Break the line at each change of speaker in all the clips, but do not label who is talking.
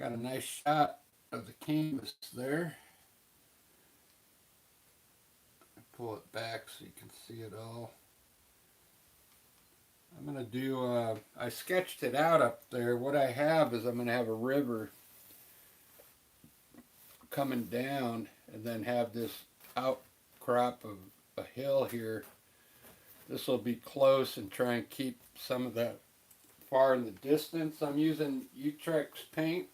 Got a nice shot of the canvas there. Pull it back so you can see it all. I'm going to do, I sketched it out up there. What I have is I'm going to have a river coming down and then have this outcrop of a hill here. This will be close and try and keep some of that far in the distance. I'm using Utrecht paint.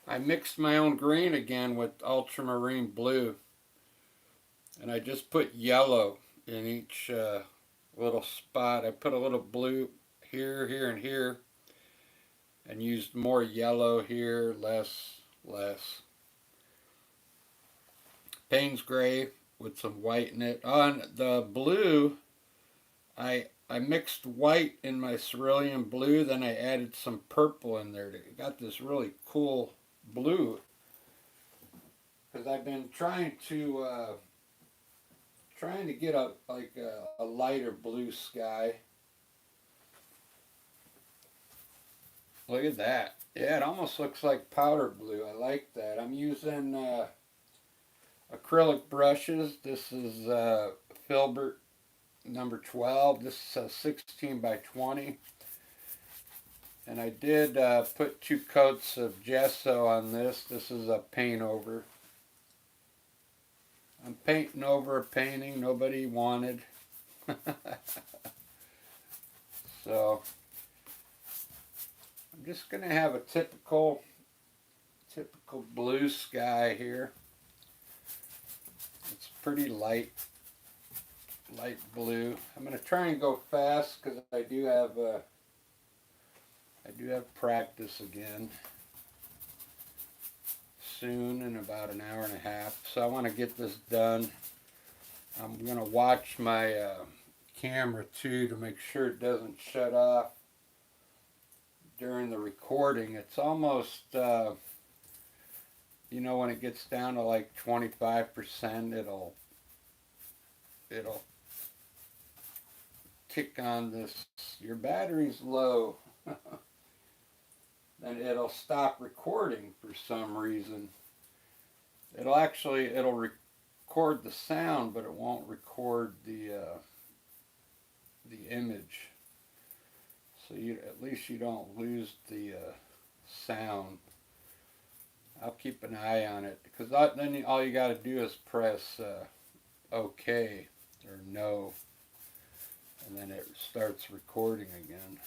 I mixed my own green again with ultramarine blue. And I just put yellow in each little spot. I put a little blue here, here, and here. And used more yellow here, less. Payne's gray with some white in it. On the blue, I mixed white in my cerulean blue, then I added some purple in there. It got this really cool blue. Because I've been trying to get a lighter blue sky. Look at that. Yeah, it almost looks like powder blue. I like that. I'm using acrylic brushes. This is Filbert number 12. This is a 16 by 20. And I did put 2 coats of gesso on this. This is a paint over. I'm painting over a painting nobody wanted. So I'm just going to have a typical blue sky here. It's pretty light blue. I'm going to try and go fast because I do have practice again soon in about an hour and a half. So I want to get this done. I'm going to watch my camera too to make sure it doesn't shut off during the recording. It's almost, when it gets down to like 25%, it'll kick on this, your battery's low. Then it'll stop recording for some reason. It'll record the sound, but it won't record the image. So at least you don't lose the sound. I'll keep an eye on it because then all you got to do is press OK or no, and then it starts recording again.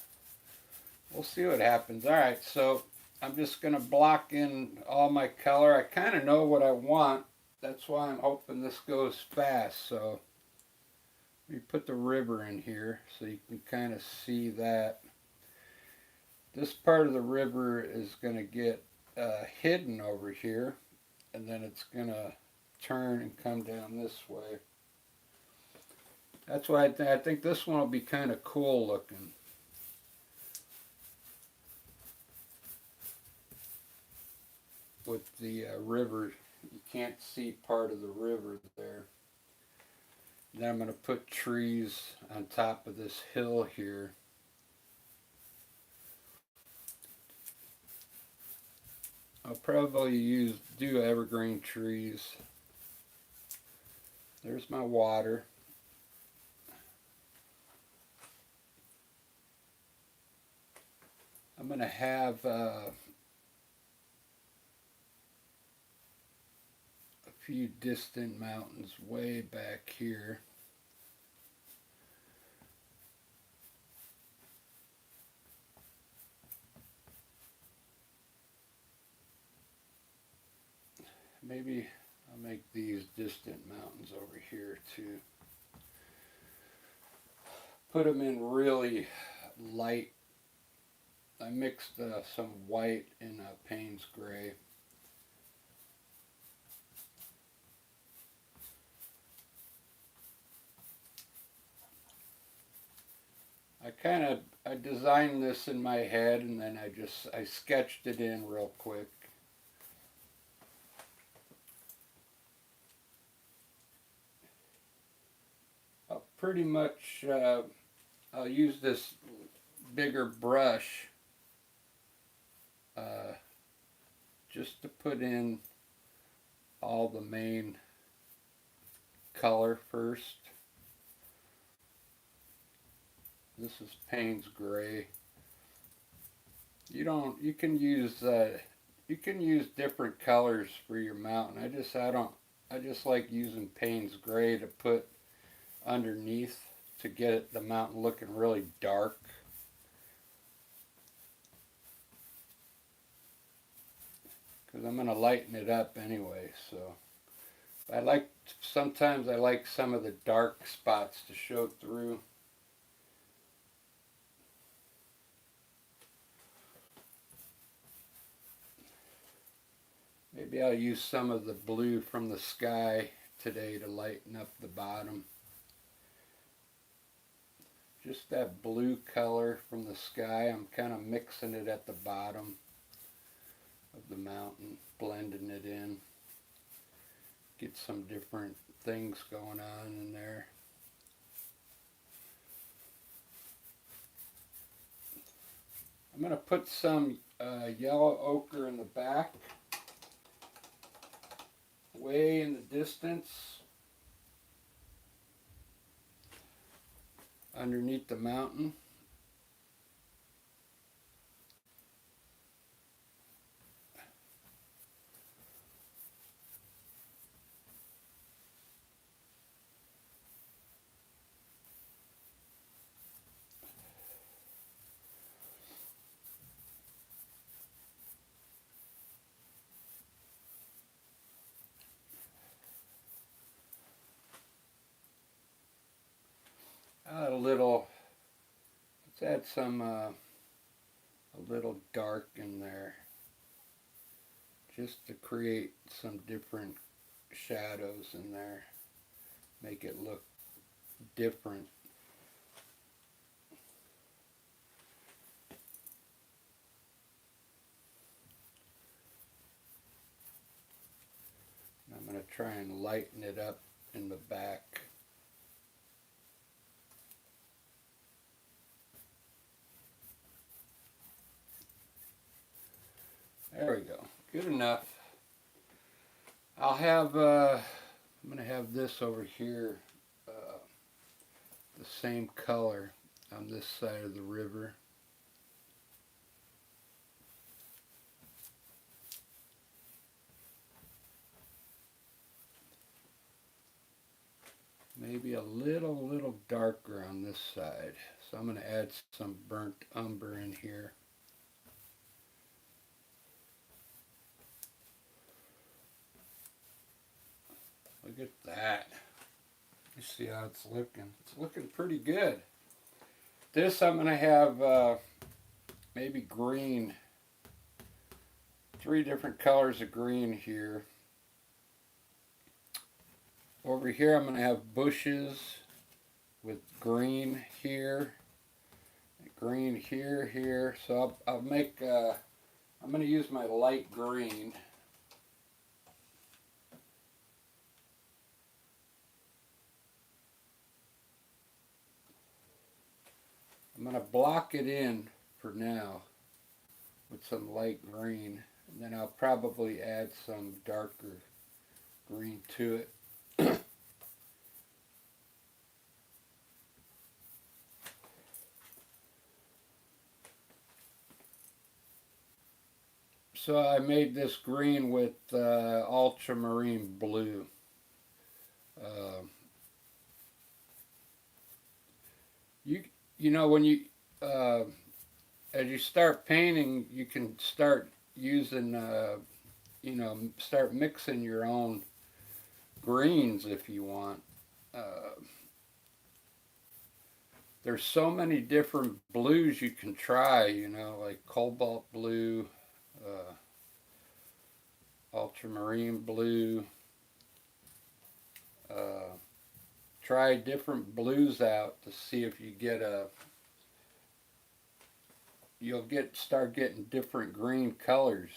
We'll see what happens. Alright, so I'm just going to block in all my color. I kind of know what I want. That's why I'm hoping this goes fast. So let me put the river in here so you can kind of see that. This part of the river is going to get hidden over here, and then it's going to turn and come down this way. That's why I think this one will be kind of cool looking. With the river, you can't see part of the river there. Then I'm going to put trees on top of this hill here. I'll probably do evergreen trees. There's my water. I'm going to have a few distant mountains way back here. Maybe I'll make these distant mountains over here too. Put them in really light. I mixed some white in Payne's gray. I designed this in my head and then I sketched it in real quick. I'll pretty much, I'll use this bigger brush just to put in all the main color first. This is Payne's Gray. You can use different colors for your mountain. I just like using Payne's Gray to put underneath to get the mountain looking really dark. Because I'm going to lighten it up anyway, so sometimes I like some of the dark spots to show through. Maybe I'll use some of the blue from the sky today to lighten up the bottom. Just that blue color from the sky, I'm kind of mixing it at the bottom of the mountain, blending it in. Get some different things going on in there. I'm going to put some yellow ochre in the back, way in the distance, underneath the mountain. Let's add some, a little dark in there, just to create some different shadows in there, make it look different. I'm going to try and lighten it up in the back. There we go. Good enough. I'm going to have this over here, the same color on this side of the river. Maybe a little darker on this side. So I'm going to add some burnt umber in here. Look at that. You see how it's looking. It's looking pretty good. This I'm going to have maybe green. 3 different colors of green here. Over here I'm going to have bushes with green here. Green here. So I'll make, I'm going to use my light green. I'm going to block it in for now with some light green, and then I'll probably add some darker green to it. So I made this green with ultramarine blue. You know, when you as you start painting, you can start using start mixing your own greens if you want. There's so many different blues you can try, like cobalt blue, ultramarine blue. Try different blues out to see if you get start getting different green colors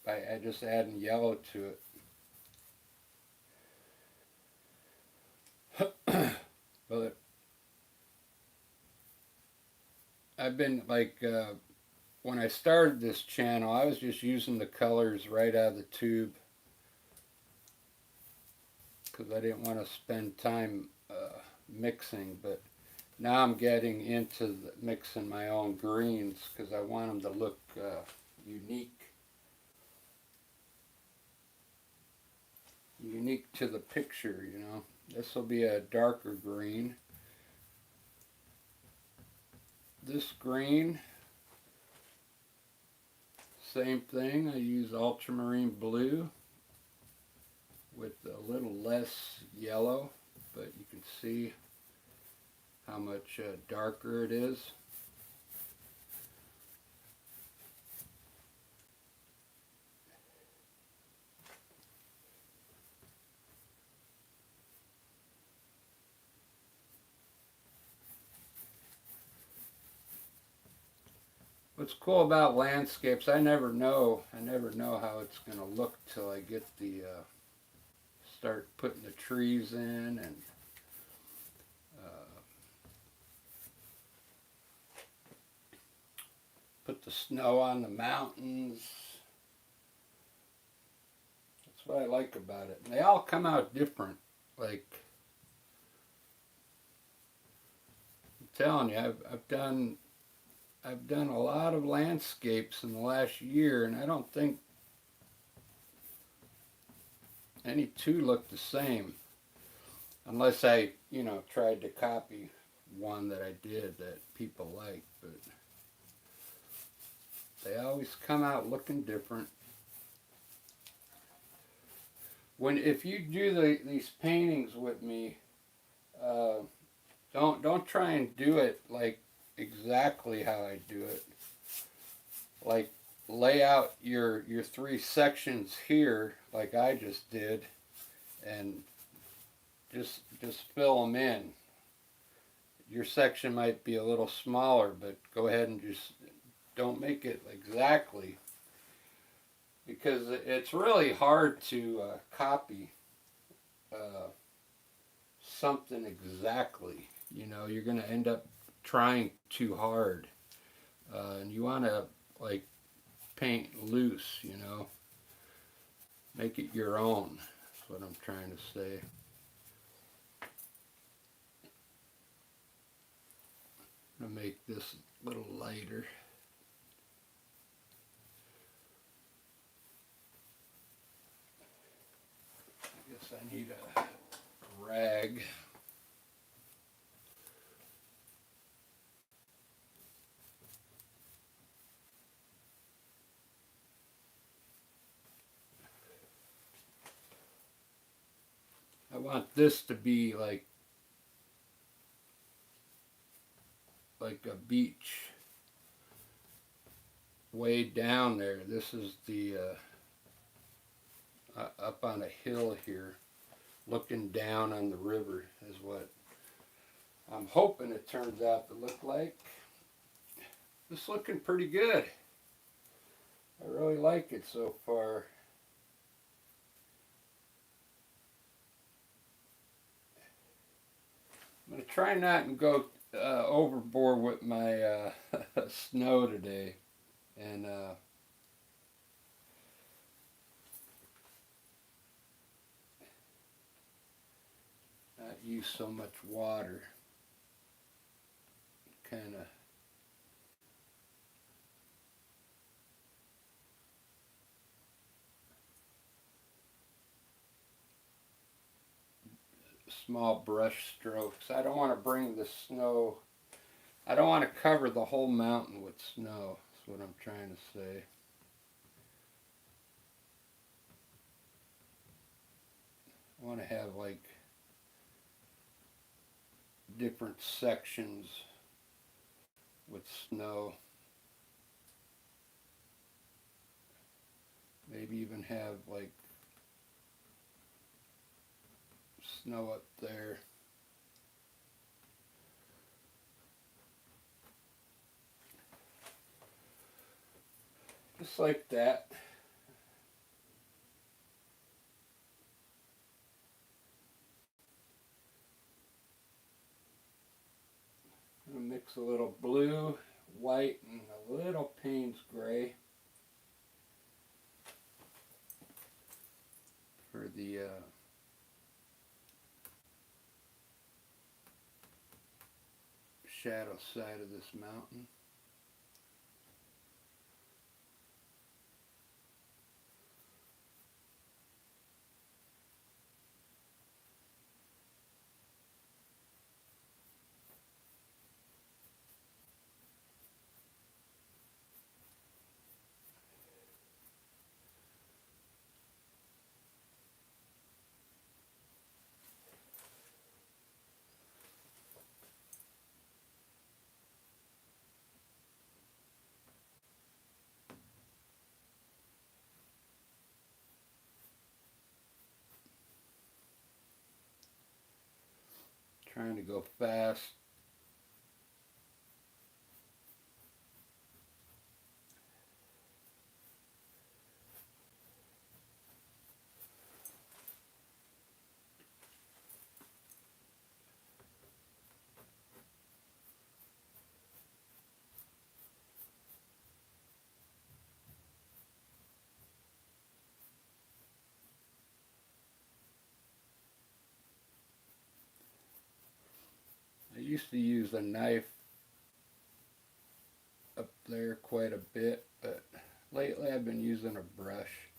by just adding yellow to it. But I've been when I started this channel, I was just using the colors right out of the tube because I didn't want to spend time mixing. But now I'm getting into mixing my own greens because I want them to look unique to the picture, you know. This will be a darker green. This green, same thing. I use ultramarine blue with a little less yellow, but you can see how much darker it is. What's cool about landscapes, I never know how it's going to look till I get the start putting the trees in and put the snow on the mountains. That's what I like about it. And they all come out different. Like, I'm telling you, I've done a lot of landscapes in the last year, and I don't think any two look the same, unless I, you know, tried to copy one that I did that people like. But they always come out looking different. If you do these paintings with me, don't try and do it like exactly how I do it. Like, lay out your three sections here like I just did, and just fill them in. Your section might be a little smaller, but go ahead and just don't make it exactly, because it's really hard to copy something exactly. You know, you're going to end up trying too hard, and you want to like paint loose, you know, make it your own. That's what I'm trying to say. I'm going to make this a little lighter. I guess I need a rag. I want this to be like a beach way down there. This is the up on a hill here, looking down on the river is what I'm hoping it turns out to look like. It's looking pretty good. I really like it so far. I'm going to try not and go overboard with my snow today, and not use so much water. Kind of small brush strokes. I don't want to bring the snow, I don't want to cover the whole mountain with snow. That's what I'm trying to say. I want to have like different sections with snow. Maybe even have like snow up there. Just like that. I'm gonna mix a little blue white and a little Payne's gray for the shadow side of this mountain. Trying to go fast. I used to use a knife up there quite a bit, but lately I've been using a brush.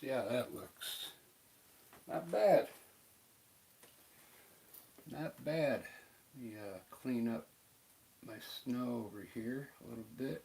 See how that looks. Not bad. Not bad. Let me clean up my snow over here a little bit.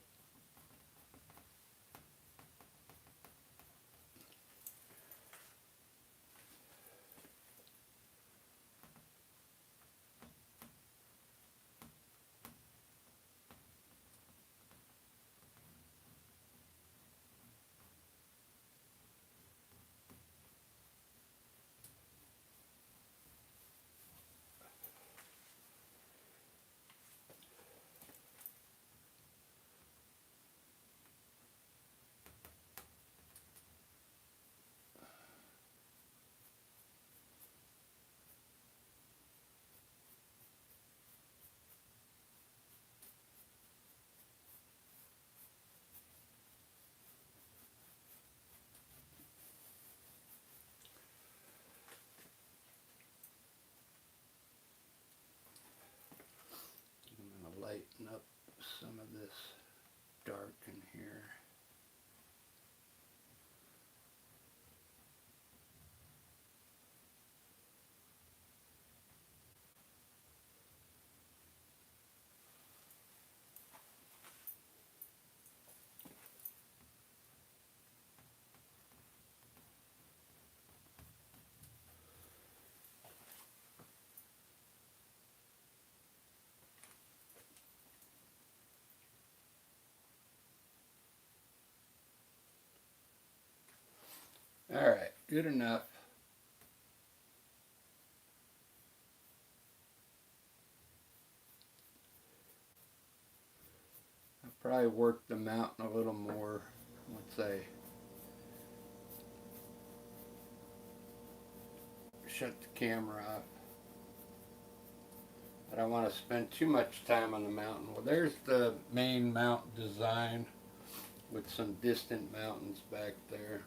I'm going to lighten up some of this dark in here. Alright, good enough. I'll probably work the mountain a little more once I shut the camera off. I don't want to spend too much time on the mountain. Well, there's the main mountain design with some distant mountains back there.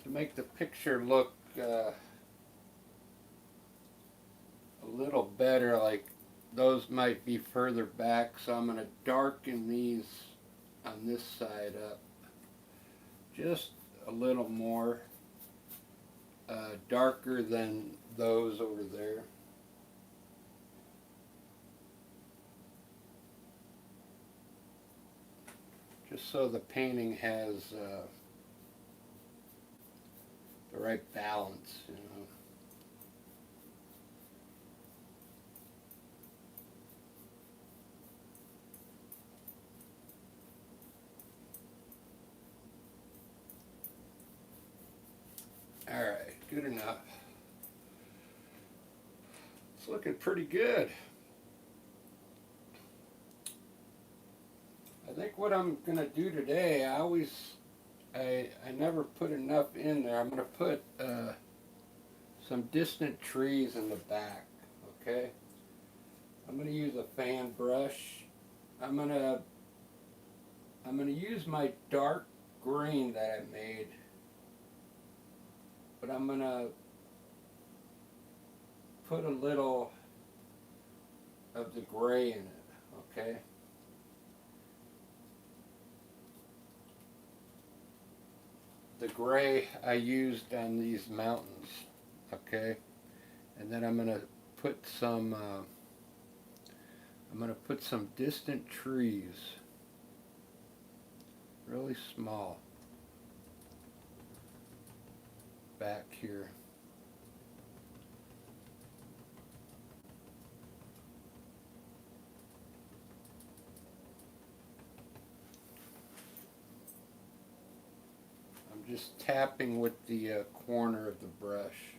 To make the picture look little better, like those might be further back, so I'm going to darken these on this side up just a little more, darker than those over there. Just so the painting has the right balance, you know. All right, good enough. It's looking pretty good. I think what I'm going to do today, I never put enough in there. I'm going to put some distant trees in the back, okay? I'm going to use a fan brush. I'm going to use my dark green that I made, but I'm going to put a little of the gray in it, okay? The gray I used on these mountains, okay? And then I'm going to put some distant trees, really small, back here. I'm just tapping with the corner of the brush.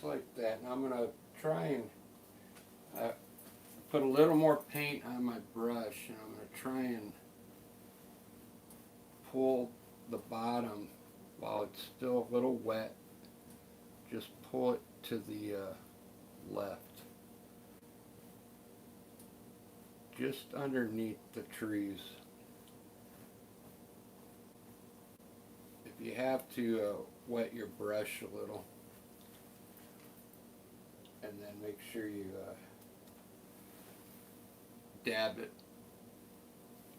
Like that. And I'm going to try and put a little more paint on my brush, and I'm going to try and pull the bottom while it's still a little wet. Just pull it to the left, just underneath the trees. If you have to wet your brush a little, and then make sure you dab it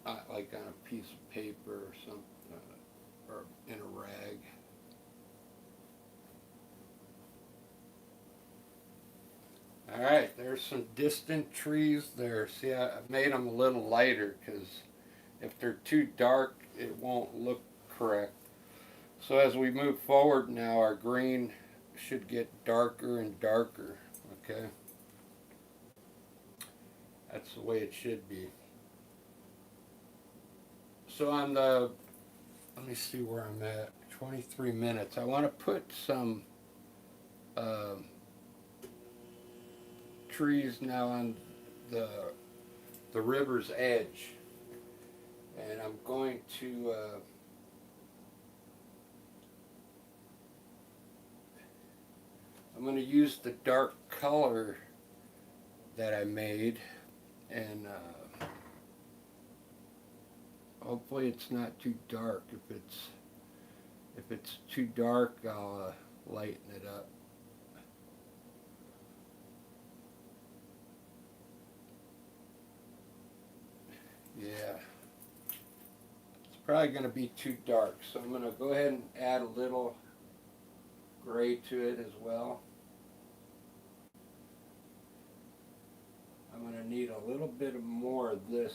like on a piece of paper or something, or in a rag. All right, there's some distant trees there. See, I made them a little lighter because if they're too dark, it won't look correct. So as we move forward now, our green should get darker and darker. Okay, that's the way it should be. So on the, let me see where I'm at, 23 minutes. I want to put some trees now on the river's edge, and I'm going to use the dark color that I made, and hopefully it's not too dark. If it's too dark, I'll lighten it up. Yeah, it's probably going to be too dark, so I'm going to go ahead and add a little gray to it as well. I'm going to need a little bit more of this.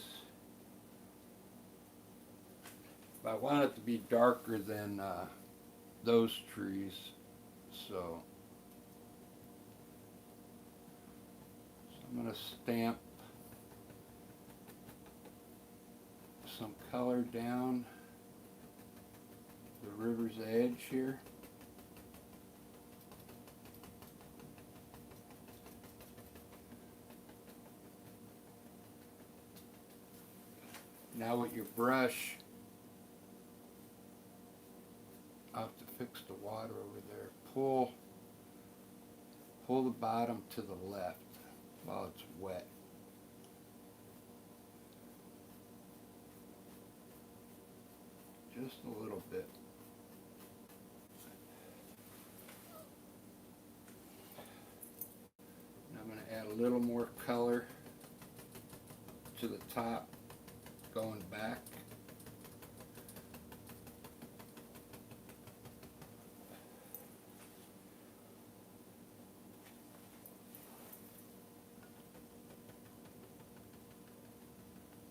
But I want it to be darker than those trees, so I'm going to stamp some color down the river's edge here. Now with your brush, I'll have to fix the water over there. Pull the bottom to the left while it's wet. Just a little bit. And I'm going to add a little more color to the top going back.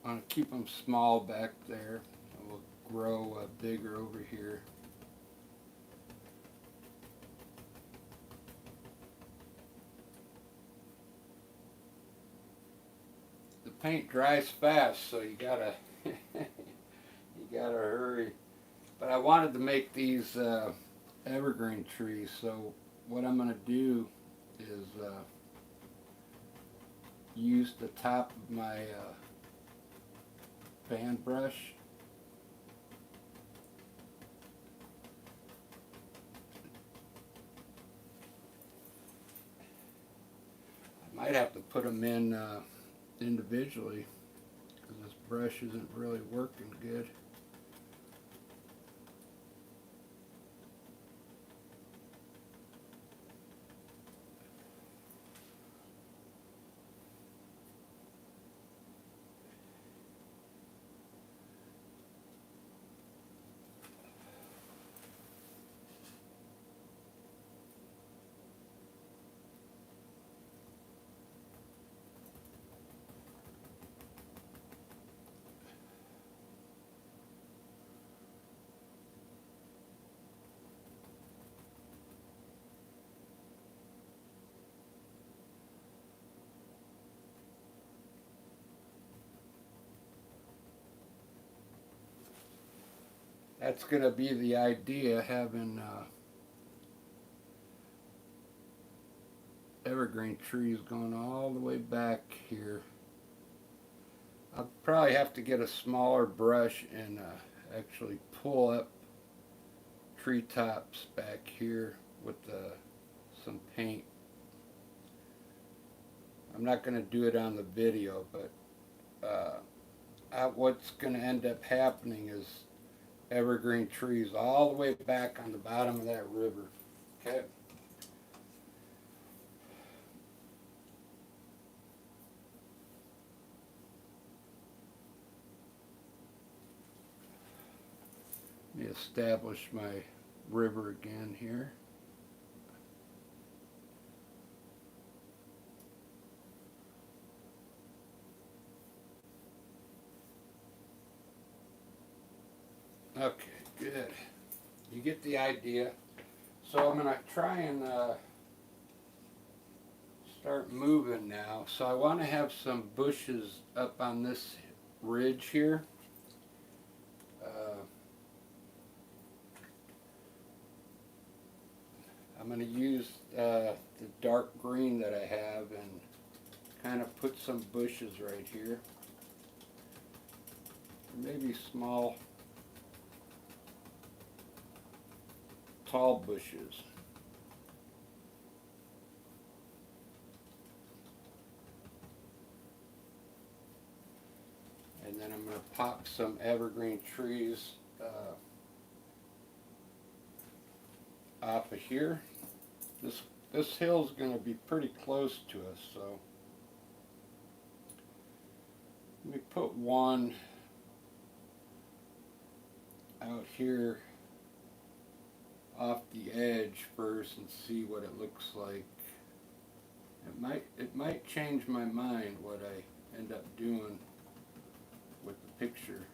I'm going to keep them small back there, and we'll grow bigger over here. The paint dries fast, so you gotta hurry. But I wanted to make these evergreen trees, so what I'm going to do is use the top of my fan brush I might have to put them in individually because this brush isn't really working good. That's going to be the idea, having evergreen trees going all the way back here. I'll probably have to get a smaller brush and actually pull up treetops back here with some paint. I'm not going to do it on the video, but what's going to end up happening is evergreen trees all the way back on the bottom of that river. Okay. Let me establish my river again here. Okay, good. You get the idea. So I'm going to try and start moving now. So I want to have some bushes up on this ridge here. I'm going to use the dark green that I have and kind of put some bushes right here. Maybe small, tall bushes. And then I'm going to pop some evergreen trees off of here. This hill's going to be pretty close to us, so let me put one out here off the edge first and see what it looks like. It might change my mind what I end up doing with the picture.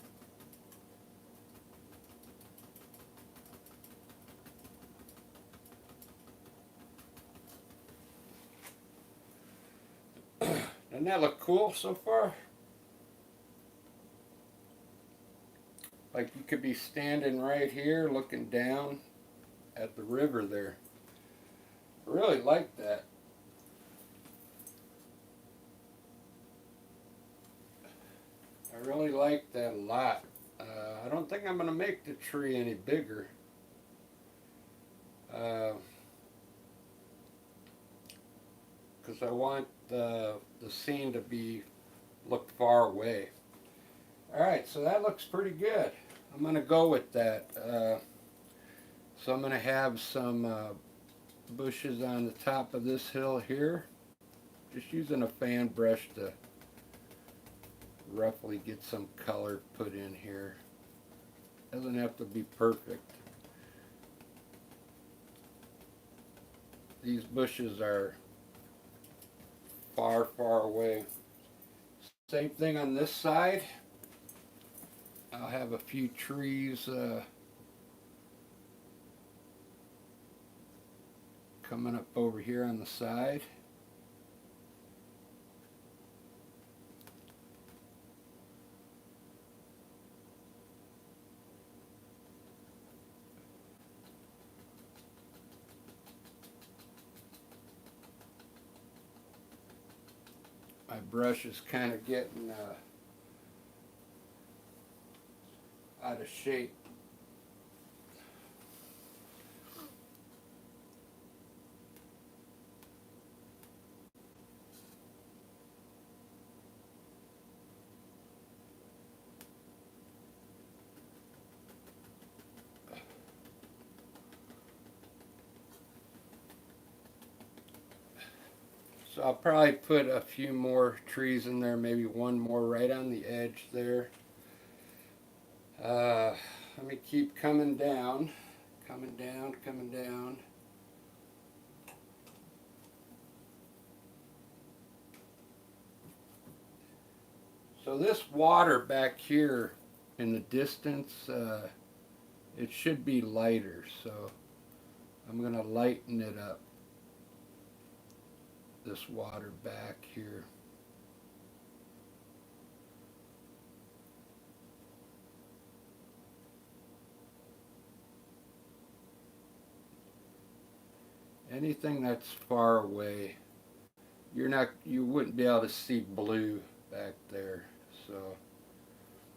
Doesn't that look cool so far? Like you could be standing right here looking down at the river there. I really like that. I really like that a lot. I don't think I'm going to make the tree any bigger. Because I want the scene to look far away. Alright, so that looks pretty good. I'm going to go with that. So I'm going to have some bushes on the top of this hill here. Just using a fan brush to roughly get some color put in here. Doesn't have to be perfect. These bushes are far, far away. Same thing on this side. I'll have a few trees coming up over here on the side. My brush is kind of getting out of shape. So I'll probably put a few more trees in there, maybe one more right on the edge there. Let me keep coming down, coming down, coming down. So this water back here in the distance, it should be lighter, so I'm going to lighten it up. This water back here. Anything that's far away, you wouldn't be able to see blue back there, so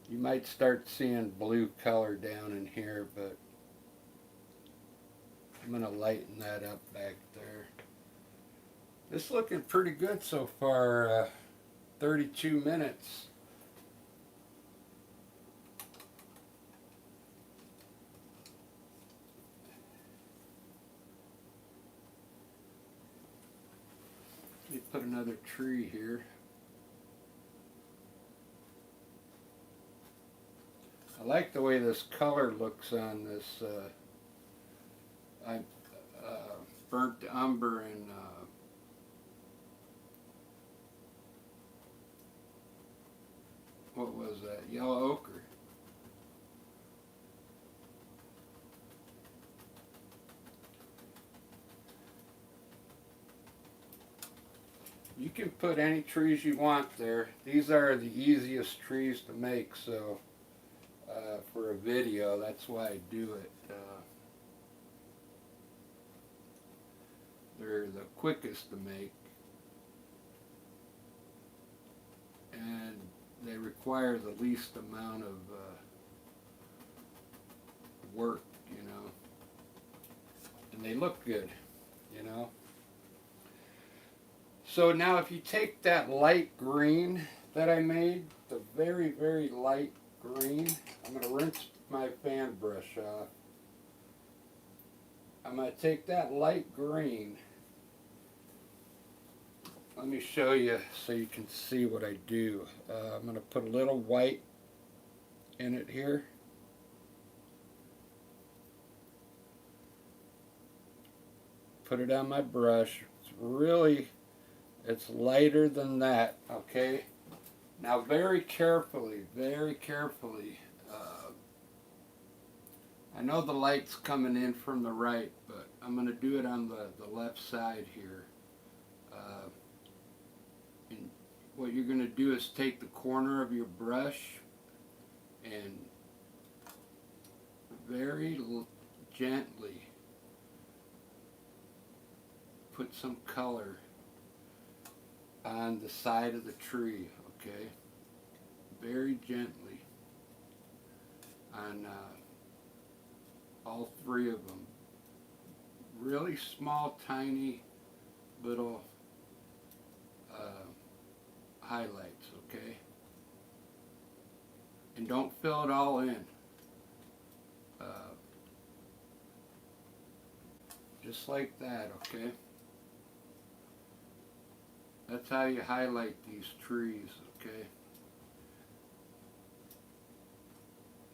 you might start seeing blue color down in here, but I'm going to lighten that up back there. It's looking pretty good so far, 32 minutes. Let me put another tree here. I like the way this color looks on this burnt umber and what was that? Yellow ochre. You can put any trees you want there. These are the easiest trees to make, so for a video, that's why I do it. They're the quickest to make, and they require the least amount of work, you know, and they look good, you know. So now if you take that light green that I made, the very, very light green, I'm going to rinse my fan brush off. I'm going to take that light green. Let me show you so you can see what I do. I'm going to put a little white in it here. Put it on my brush. It's lighter than that, okay? Now very carefully, I know the light's coming in from the right, but I'm going to do it on the left side here. And what you're going to do is take the corner of your brush and very gently put some color on the side of the tree, okay? very gently on all three of them. Really small, tiny little highlights, okay? And don't fill it all in. Just like that, okay? That's how you highlight these trees, okay?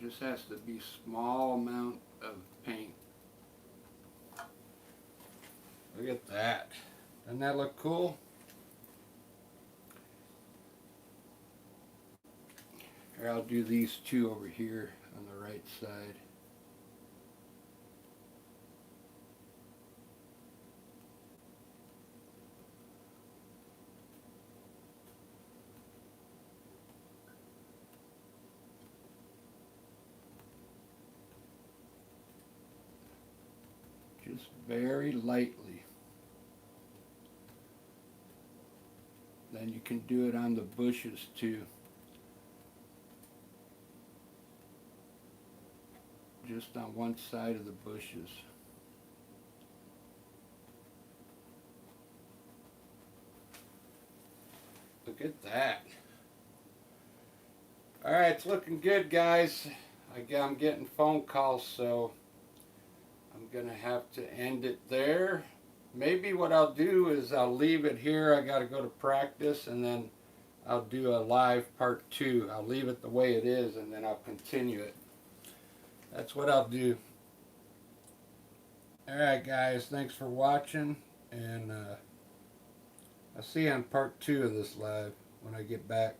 Just has to be small amount of paint. Look at that. Doesn't that look cool? Here, I'll do these two over here on the right side. Just very lightly. Then you can do it on the bushes too. Just on one side of the bushes. Look at that. Alright, it's looking good, guys. I'm getting phone calls, so I'm going to have to end it there. Maybe what I'll do is I'll leave it here. I got to go to practice, and then I'll do a live part 2. I'll leave it the way it is, and then I'll continue it. That's what I'll do. Alright, guys. Thanks for watching, and I'll see you on part 2 of this live when I get back.